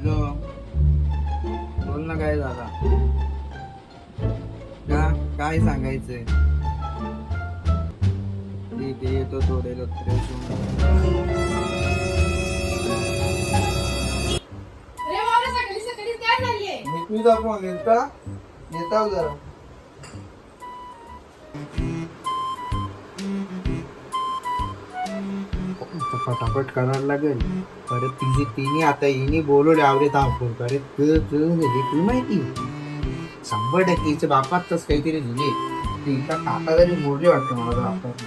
Hello, बोल ना, काय झाला? का काय सांगायचंय? ठीक आहे, येतो थोडे फ्रेश तुझा फोन येता येता जरा फटाफट करायला लागेल. परत तिने आता हिने बोलवले आवडे फोन परत तू माहिती 100% हिच्या बापात तस काहीतरी झाले. तिचा काका जरी मोडले वाटतं मला बापात.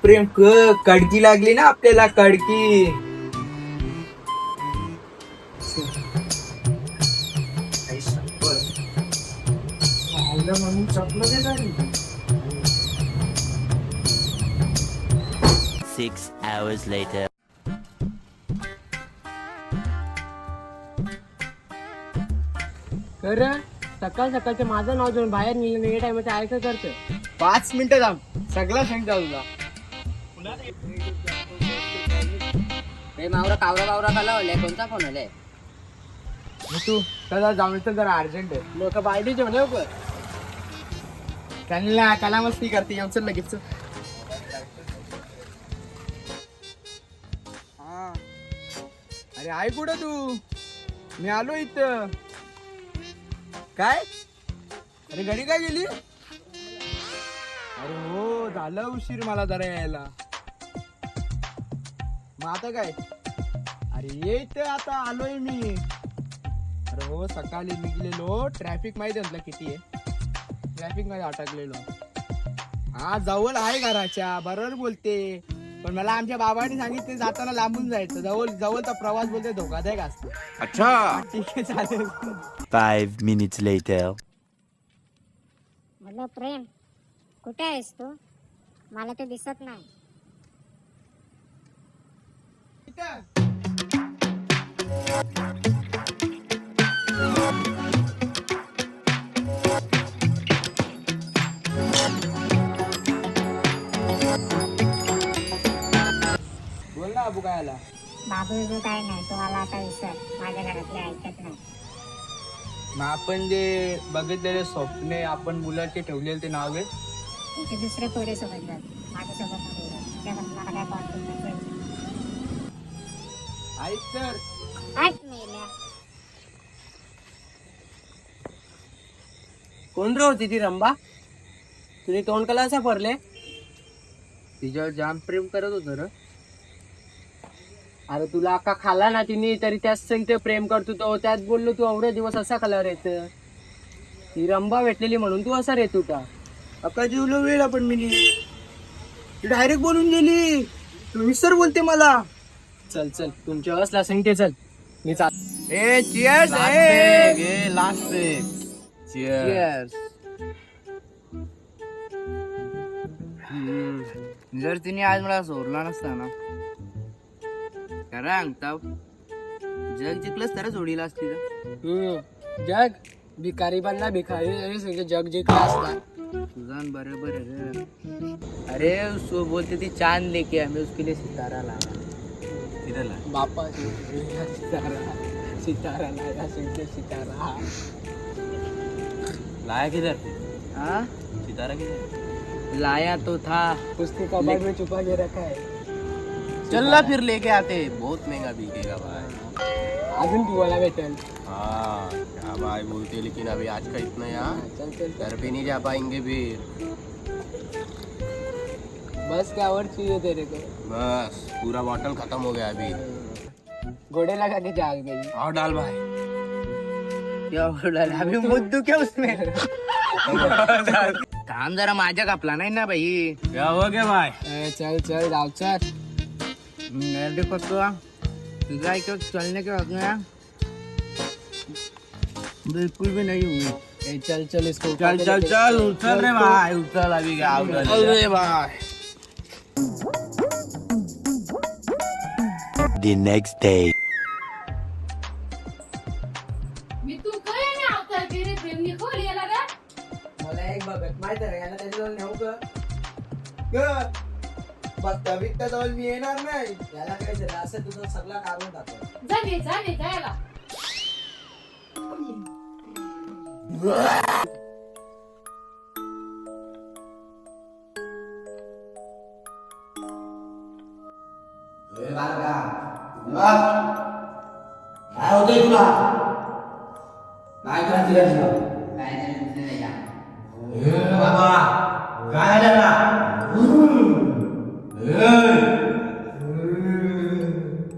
प्रेम कडकी लागली ना आपल्याला, कडकी. म्हणून चपलं दे गाडी. 6 hours later. खरं सकाळ सकाळचं माझं नाव घेऊन बाहेर निघलं या टायमाचं ऐका करतं. 5 मिनिटं थांब, सगळा सांगता तुला. मावरा कावरा बावरा खाला कोणता फोन आलाय? तू त्याला जाऊन तर जरा अर्जंट आहे. लोक बायडीचे म्हणे त्यांना त्याला मस्ती करते. येऊन चल लगेच. हा, अरे आहे कुठं तू? मी आलो इथं. काय? अरे घरी काय गेली? अरे हो, झालं उशीर मला जरा यायला. मग आता काय? अरे ये इथं, आता आलोय मी. अरे हो, सकाळी निघलेलो. ट्रॅफिक माहिती आहे तुला किती आहे? ट्रॅफिक मध्ये अटकलेलो. हा, जवळ आहे घराच्या, बरोबर बोलते. पण मला आमच्या बाबांनी सांगितले जाताना लांबून जायचं. जवळचा प्रवास बोलते धोकादायक असतो. अच्छा, ठीक आहे, चालेल. 5 minutes later. म्हटलं प्रेम कुठे आहेस तू? मला ते दिसत नाही. बोल ना, अबू काय आला? बाबू काय नाही, तुम्हाला आता विसर. माझ्या घरातले ऐकत नाही. मग आपण जे बघितलेले स्वप्ने, आपण मुलाचे ठेवलेले ते नाव आहे. तुमचे दुसरे पोरे सोबत जात, माझ्यासोबत नाही बोलत. त्याला मला काय कॉन्टॅक्ट नाही. ऐक तर. हट मेल्या. कोण रे होती ती रंबा? तुझे तोंड कला असा भरले? तिच्यावर जाम प्रेम करत होत र. अरे तुला अक्का खाल्ला ना तिने तरी त्याच संग ते प्रेम करतो तो. त्यात बोललो तू एवढे दिवस असा कलर येत. ती रंबा भेटलेली म्हणून तू असा रेत होता. अक्का जीवलो वेळ आपण मी डायरेक्ट बोलून गेली. तू विसर बोलते मला. चल चल, तुमच्या असला संगते चल. मी चाल. ए चिअर्स. Last day. चिअर्स. जर तिने आज मला सोडला नसता ना, खरं सांगता जग जिंकलंच तर सोडीला असती तर. जग भिकारी बनला, भिकारी जग जिंकला असता. तुझा बरोबर है. अरे सो बोलते थी चांद लेके हमें उसके लिए सितारा लाया. बापा सितारा सितारा लाया, सितारा लाया किधर? हाँ, सितारा किधर? लाया तो था. उसके कबाड़ में छुपा के रखा है. चलना फिर लेके आते. बहुत महंगा बिकेगा भाई. अजून पिवायला भेटेल. हाँ क्या भाई बोलते, लेकिन अभी आज का इतना यार चल चल घर पे नहीं जा पाएंगे फिर. बस क्या और चाहिए तेरे को? बस पूरा बॉटल खत्म हो गया अभी. घोड़े लगा के जाग गई. और डाल भाई. क्या बोला अभी मुद्दू क्या उसमें. थांब जरा, माझ्या कापला नाही ना भाई. क्या हो गया भाई? चल चल जाओ चल. देखो तो तुझा ऐक चलने के बाद में बिल्कुल भी नहीं हुई. चल चल इसको चल चल चल उतर रे भाई, उतर अभी क्या उतर. अरे भाई. The next day. मला एक बघत माहिती आहे याला त्याच्याजवळ नेऊ का. बघता बिकता जवळ मी येणार नाही. याला काय झालं असं तुझं सगळं काढून टाकलं. जायला काय होतंय तुला काय करायचं बाबा काय झाला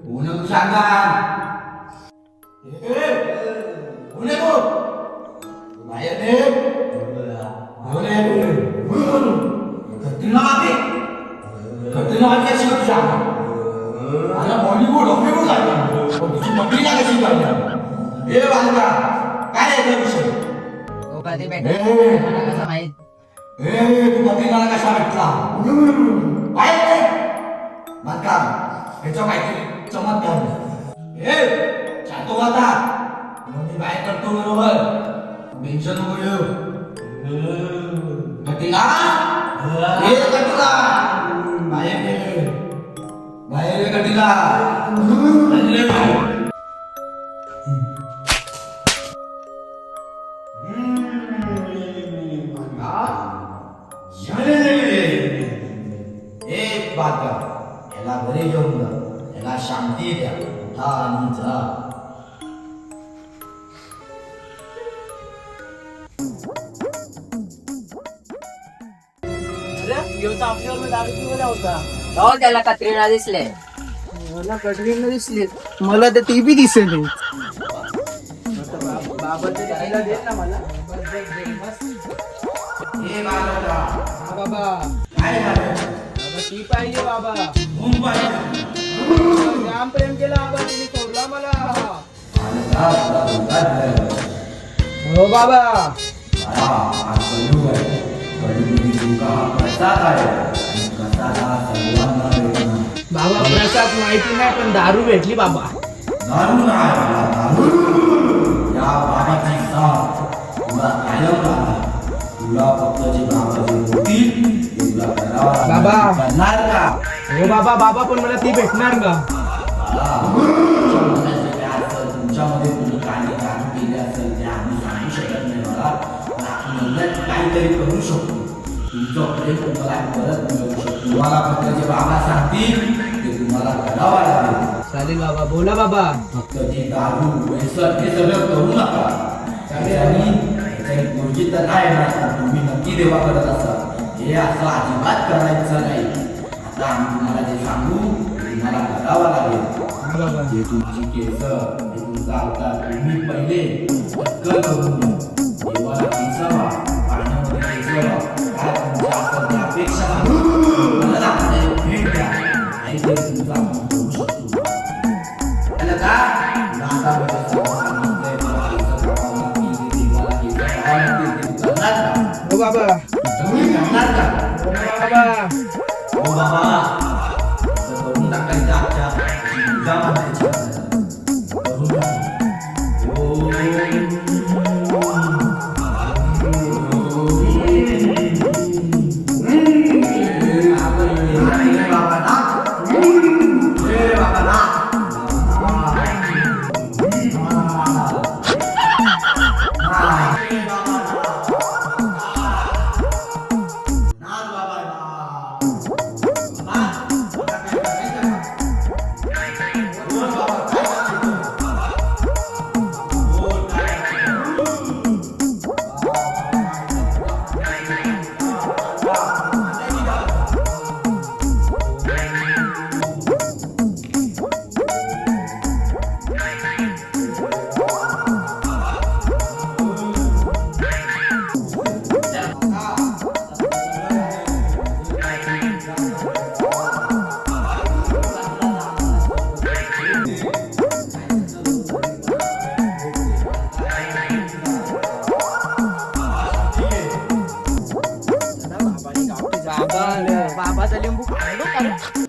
उन्हा सांगा उन्हे बाहेर बॉलिवूड हॉलिवूड तुझी नोकरी ना कशी करणार हे बालका काय आहे विषय तू पत्रिकाला कशा भेटला बाहेर बालका ह्याच्या काहीतरी चमत्कार जातो आता मी बाहेर करतो बरोबर टेन्शन नको घेऊ पत्रिका बाहेर कटीला एक बात याला घरी घेऊन जा याला शांती द्या उठा आणि जा हो त्याला कत्रीला दिसले. मला कटरीला दिसली. मला तर ती बी दिसेल. बाबा तरी खायला दे ना मला. हे बाबा हा बाबा काय झालं बाबा ती पाहिजे बाबा. मुंबई जाम प्रेम केला बाबा तुम्ही सोडला मला. हो बाबा बाबा प्रसाद माहिती नाही पण दारू भेटली बाबा. दारू नाही दारू या बाबाची साथ तुला कायम राहणार तुला फक्त जे बाबाची होती तुला करावं बाबा. करणार का हो बाबा बाबा पण मला ती भेटणार का. तुमच्यामध्ये तुम्ही काही दारू केली असेल ते आम्ही सांगू शकत नाही मला पण आपण काहीतरी करू शकतो तुमचं प्रेम तुम्हाला परत मिळू शकतो तुम्हाला फक्त जे बाबा सांगतील ते तुम्हाला करावं लागेल चालेल बाबा बोला बाबा. फक्त जे दारू व्यसन हे सगळं करू नका त्याच्यानी गोष्टी तर काय नाही तुम्ही नक्की देवा करत असाल हे असं अजिबात करायचं नाही आता आम्ही तुम्हाला जे सांगू ते तुम्हाला करावं लागेल जे तुमची केस हे तुमचा अवतार तुम्ही पहिले टक्कल करून देवाला केसावा पाण्यामध्ये केसावा काय तुमच्या असं त्या अपेक्षा मला दाखवायला भेट द्या काहीतरी तुमचा आपण करू शकतो त्याला का नाता हो बाबा बाबा हो बाबा करून टाकायचं आजच्या पूजा मानायची करून बाबाचा लिंबू खायलो का रे?